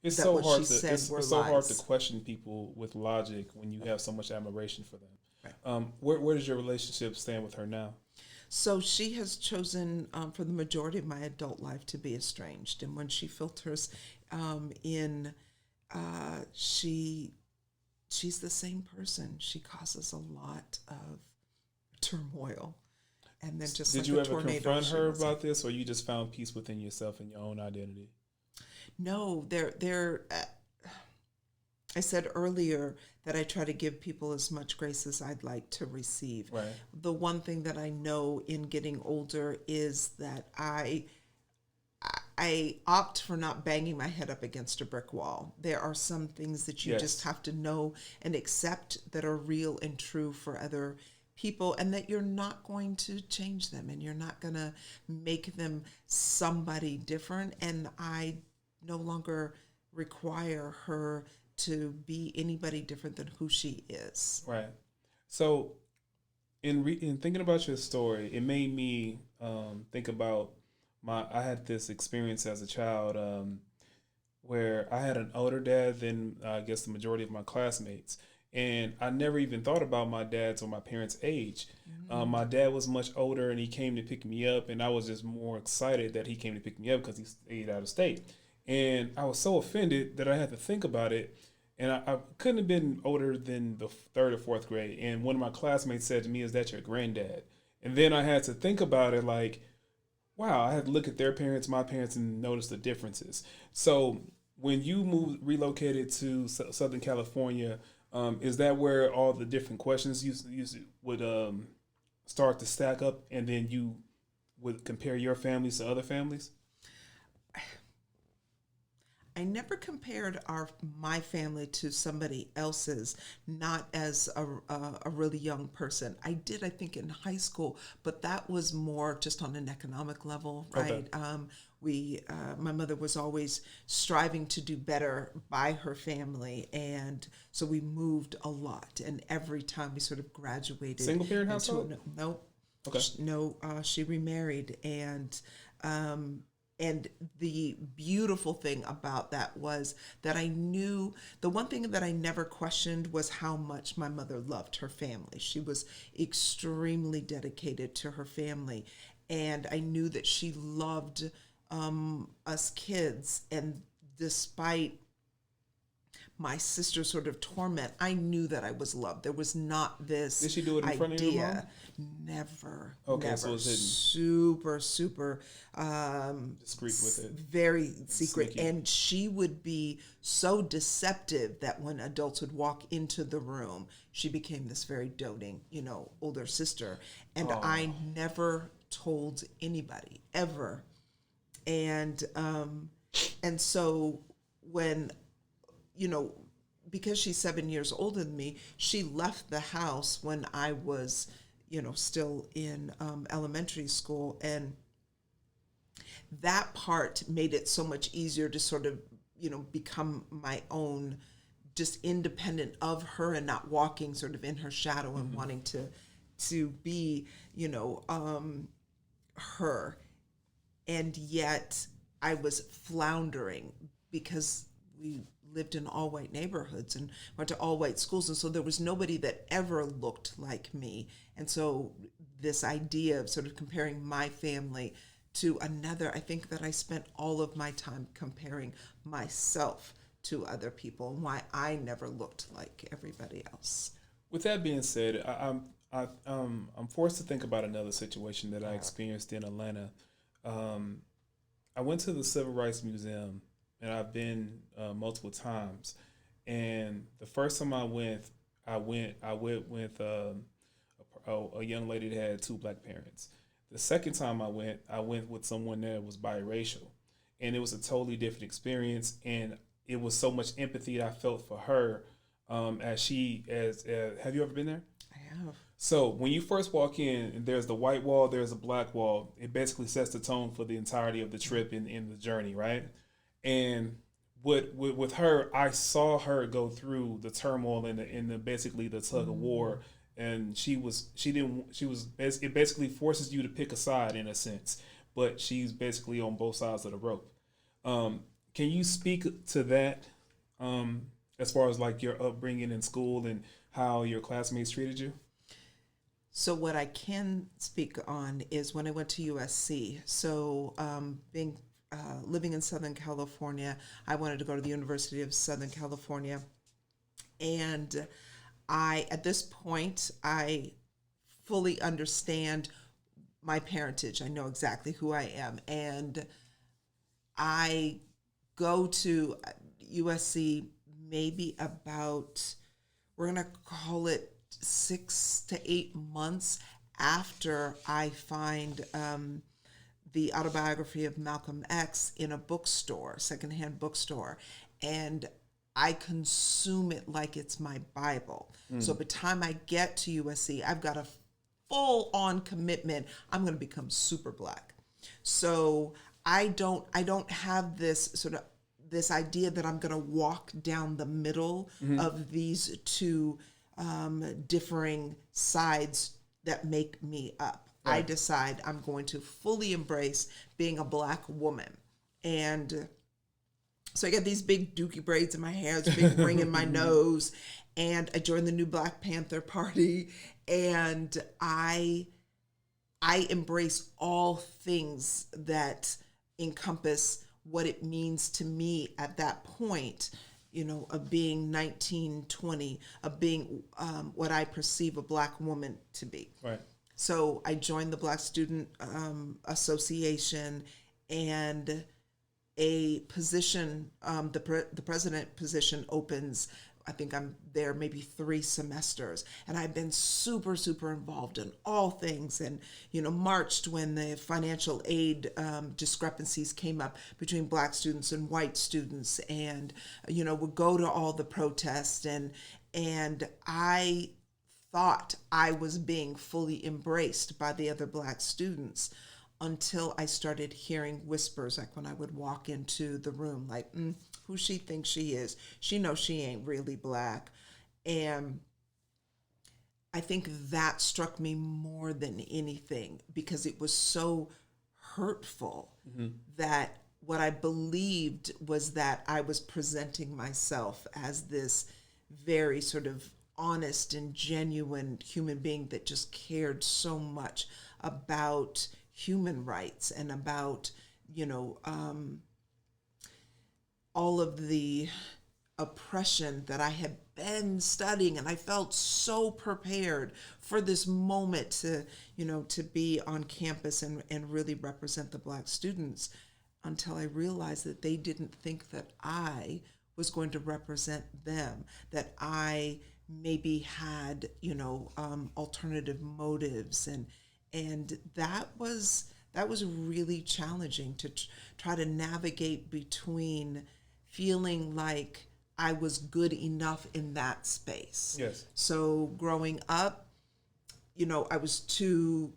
It's that so what she hard to said were it's so hard to lies. question people with logic when you have so much admiration for them. Right. Where does your relationship stand with her now? So she has chosen for the majority of my adult life to be estranged. And when she filters in, she she's the same person. She causes a lot of turmoil. And then just Did like a you ever tornado, confront she her was. about this, or you just found peace within yourself and your own identity? No, they're I said earlier that I try to give people as much grace as I'd like to receive. Right. The one thing that I know in getting older is that I opt for not banging my head up against a brick wall. There are some things that you just Yes. have to know and accept that are real and true for other people, and that you're not going to change them and you're not going to make them somebody different. And I no longer require her to be anybody different than who she is. Right. So in thinking about your story, it made me think about my. I had this experience as a child where I had an older dad than I guess the majority of my classmates, and I never even thought about my dad's or my parents' age. Mm. My dad was much older, and he came to pick me up, and I was just more excited that he came to pick me up because he stayed out of state, and I was so offended that I had to think about it. And I couldn't have been older than the third or fourth grade. And one of my classmates said to me, "Is that your granddad?" And then I had to think about it like, wow, I had to look at their parents, my parents, and notice the differences. So when you relocated to Southern California, is that where all the different questions you would start to stack up, and then you would compare your families to other families? I never compared our my family to somebody else's, not as a really young person. I did, I think, in high school, but that was more just on an economic level, Okay. right? My mother was always striving to do better by her family, and so we moved a lot. And every time we sort of graduated Single parent into household? no, Okay. no, she remarried, um, and the beautiful thing about that was that I knew the one thing that I never questioned was how much my mother loved her family. She was extremely dedicated to her family. And I knew that she loved us kids. And despite my sister's sort of torment, I knew that I was loved. There was not this Did she do it in front of your mom? idea. Never, Okay, so never. it's hidden, Super, super, discreet with it, very secret. sneaky. And she would be so deceptive that when adults would walk into the room, she became this very doting, older sister. And I Oh, never told anybody, ever. And and so when you know, because she's 7 years older than me, she left the house when I was, still in elementary school. And that part made it so much easier to sort of, become my own, just independent of her and not walking sort of in her shadow and mm-hmm. wanting to be, her. And yet I was floundering because we lived in all white neighborhoods and went to all white schools. And so there was nobody that ever looked like me. And so this idea of sort of comparing my family to another, I think that I spent all of my time comparing myself to other people and why I never looked like everybody else. With that being said, I'm forced to think about another situation that I experienced in Atlanta. Um, I went to the Civil Rights Museum, and I've been multiple times. And the first time I went with a young lady that had two black parents. The second time I went with someone that was biracial, and it was a totally different experience. And it was so much empathy that I felt for her, as she as have you ever been there? I have. So when you first walk in, there's the white wall, there's a black wall. It basically sets the tone for the entirety of the trip and in the journey, right? And with her, I saw her go through the turmoil and the basically the tug of war, and she didn't she was it basically forces you to pick a side in a sense, but she's basically on both sides of the rope. Um, Can you speak to that, as far as like your upbringing in school and how your classmates treated you? So what I can speak on is when I went to USC. So being living in Southern California, I wanted to go to the University of Southern California, and at this point, I fully understand my parentage. I know exactly who I am, and I go to USC maybe about, we're gonna call it 6 to 8 months after I find the autobiography of Malcolm X in a bookstore, secondhand bookstore, and I consume it like it's my Bible. So by the time I get to USC, I've got a full on commitment. I'm going to become super black. So I don't have this idea that I'm going to walk down the middle of these two differing sides that make me up. Right. I decide I'm going to fully embrace being a black woman. And so I got these big dookie braids in my hair, this big ring in my nose, and I joined the new Black Panther Party, and I embrace all things that encompass what it means to me at that point, of being 19, 20, of being what I perceive a black woman to be. Right. So I joined the Black Student Association, and a position, the president position opens. I think I'm there maybe 3 semesters, and I've been super, super involved in all things, and marched when the financial aid discrepancies came up between black students and white students, and would go to all the protests, and I thought I was being fully embraced by the other black students, until I started hearing whispers, like when I would walk into the room, like, who she thinks she is. She knows she ain't really black. And I think that struck me more than anything, because it was so hurtful that what I believed was that I was presenting myself as this very sort of honest and genuine human being that just cared so much about human rights and about, all of the oppression that I had been studying. And I felt so prepared for this moment to be on campus and really represent the black students, until I realized that they didn't think that I was going to represent them, that I maybe had, alternative motives, and that was really challenging to try to navigate between feeling like I was good enough in that space. Yes. So growing up, I was too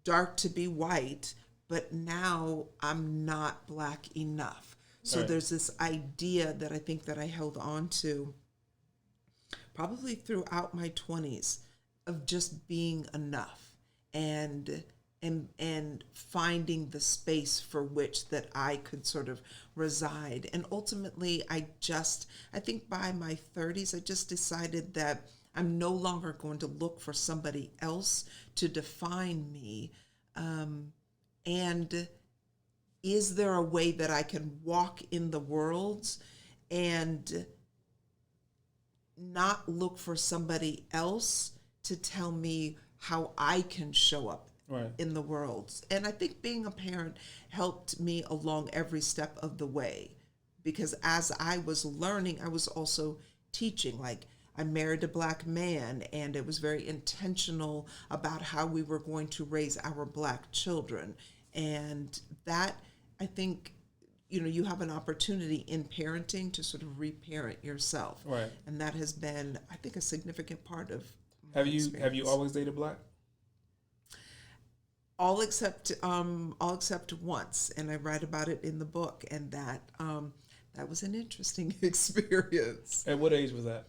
dark to be white, but now I'm not black enough. So there's this idea that I think that I held on to probably throughout my 20s, of just being enough, and finding the space for which that I could sort of reside. And ultimately, I think by my 30s, I just decided that I'm no longer going to look for somebody else to define me. And is there a way that I can walk in the world and not look for somebody else to tell me how I can show up in the world? And I think being a parent helped me along every step of the way, because as I was learning, I was also teaching. Like, I married a black man, and it was very intentional about how we were going to raise our black children. And that, I think, you have an opportunity in parenting to sort of reparent yourself. Right. And that has been, I think, a significant part of Have you always dated black? All except once, and I write about it in the book, and that was an interesting experience. At what age was that?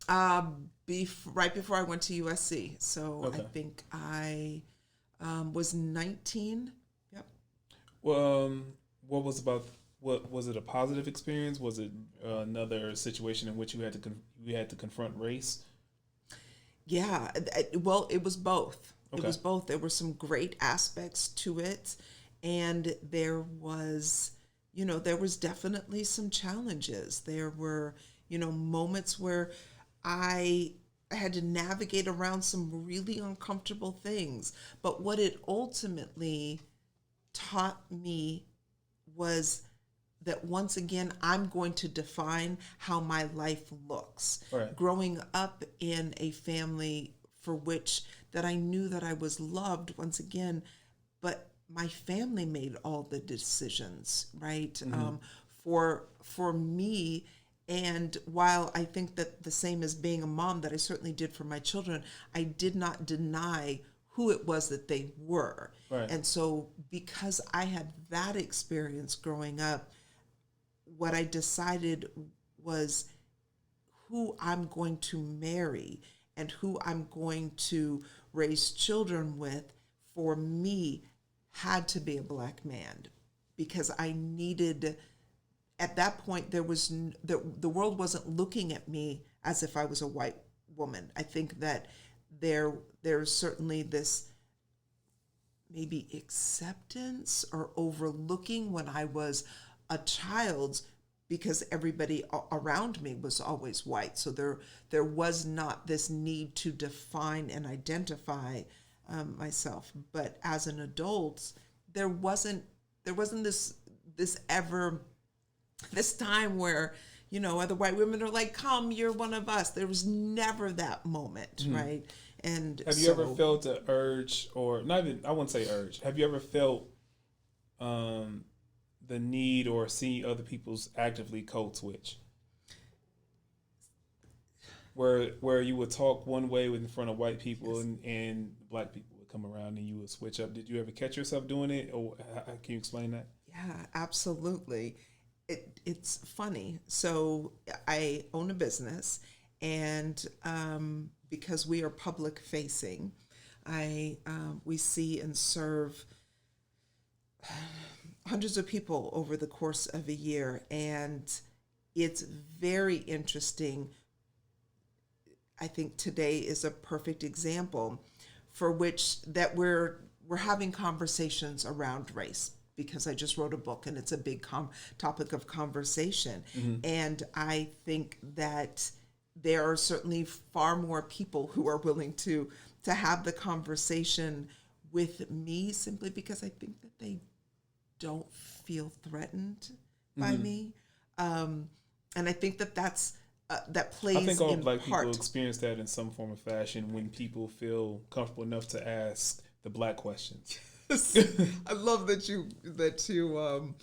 Right before I went to USC, so Okay. I think I was 19. Yep. Well, what what was it a positive experience? Was it another situation in which you had to confront race? Yeah, well, it was both. It Okay. was both. There were some great aspects to it, and there was definitely some challenges. There were, moments where I had to navigate around some really uncomfortable things. But what it ultimately taught me was that once again, I'm going to define how my life looks. Right. Growing up in a family for which that I knew that I was loved once again, but my family made all the decisions, right? Mm-hmm. For me, and while I think that the same as being a mom that I certainly did for my children, I did not deny who it was that they were. Right. And so because I had that experience growing up, what I decided was who I'm going to marry and who I'm going to raise children with, for me, had to be a Black man, because I needed, at that point, the world wasn't looking at me as if I was a white woman. I think that there's certainly this maybe acceptance or overlooking when I was a child, because everybody around me was always white. So there was not this need to define and identify myself. But as an adult, there wasn't this time where other white women are like, "Come, you're one of us." There was never that moment, right? And have you ever felt an urge, or not even, I wouldn't say urge. Have you ever felt the need or see other people's actively code switch? Where you would talk one way in front of white people, Yes. and Black people would come around and you would switch up. Did you ever catch yourself doing it, or can you explain that? Yeah, absolutely. It's funny. So I own a business, and because we are public facing, we see and serve hundreds of people over the course of a year, and it's very interesting. I think today is a perfect example for which that we're having conversations around race, because I just wrote a book and it's a big topic of conversation. Mm-hmm. And I think that there are certainly far more people who are willing to have the conversation with me, simply because I think that they don't feel threatened by Mm-hmm. me. And I think that that I plays think all in Black people part. experience that in some form or fashion when people feel comfortable enough to ask the Black questions. I love that you frame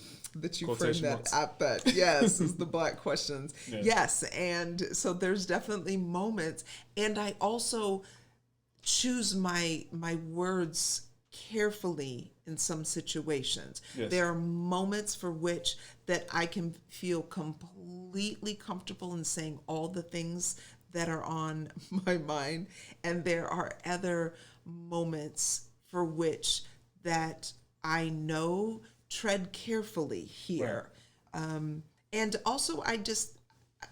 Quotation that marks. at that. Yes, is the Black questions. Yeah. Yes, and so there's definitely moments, and I also choose my words carefully in some situations. Yes. There are moments for which that I can feel completely comfortable in saying all the things that are on my mind, and there are other moments for which that I know tread carefully here. Right. And also,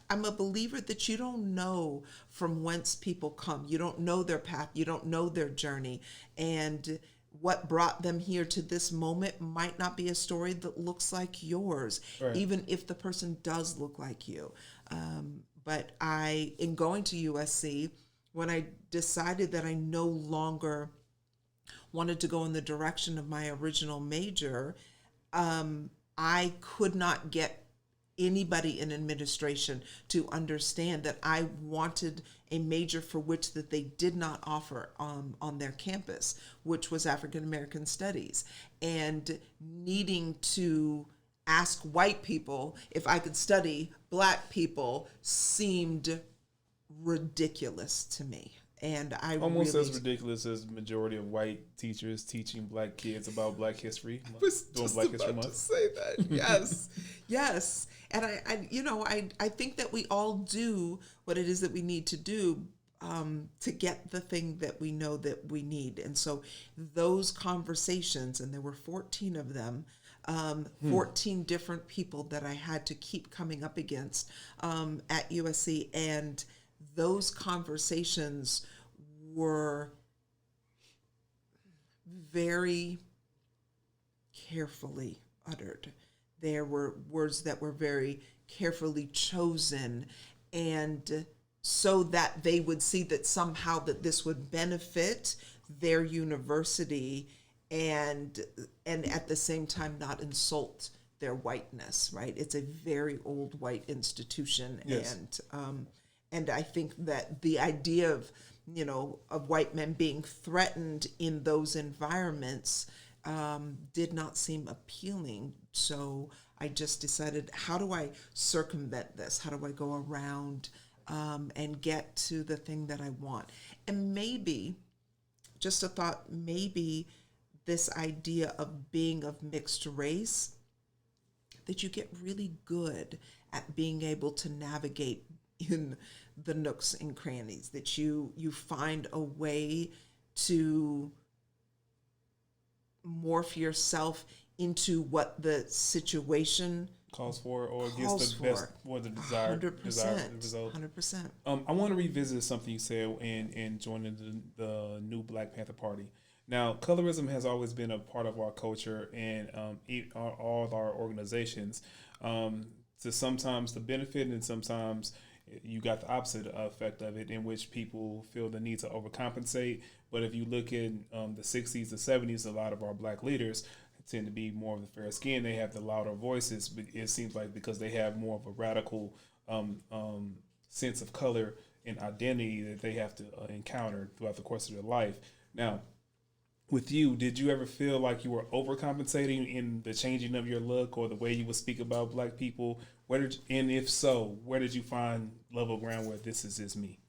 I'm a believer that you don't know from whence people come. You don't know their path. You don't know their journey. And what brought them here to this moment might not be a story that looks like yours, Right. even if the person does look like you. But in going to USC, when I decided that I no longer wanted to go in the direction of my original major, I could not get anybody in administration to understand that I wanted a major for which that they did not offer on their campus, which was African American Studies, and needing to ask white people if I could study Black people seemed ridiculous to me. And I Almost really as ridiculous as the majority of white teachers teaching Black kids about Black history, was doing just Black History about to Month. say that. Yes, yes. And I think that we all do what it is that we need to do to get the thing that we know that we need. And so those conversations, and there were 14 of them, 14 different people that I had to keep coming up against at USC. And those conversations were very carefully uttered. There were words that were very carefully chosen, and so that they would see that somehow that this would benefit their university, and at the same time not insult their whiteness, right? It's a very old white institution. Yes. And I think that the idea of, of white men being threatened in those environments did not seem appealing. So I just decided, how do I circumvent this? How do I go around and get to the thing that I want? And maybe, just a thought, maybe this idea of being of mixed race, that you get really good at being able to navigate in the nooks and crannies, that you find a way to morph yourself into what the situation calls for, or gets the best or the desired result. 100%. I want to revisit something you said in joining the new Black Panther Party. Now, colorism has always been a part of our culture and all of our organizations. To sometimes the benefit, and sometimes you got the opposite effect of it, in which people feel the need to overcompensate. But if you look in the 60s, the 70s, a lot of our Black leaders tend to be more of the fair skin. They have the louder voices, but it seems like because they have more of a radical sense of color and identity that they have to encounter throughout the course of their life. Now, with you, did you ever feel like you were overcompensating in the changing of your look or the way you would speak about Black people? And if so, where did you find level ground where this is me?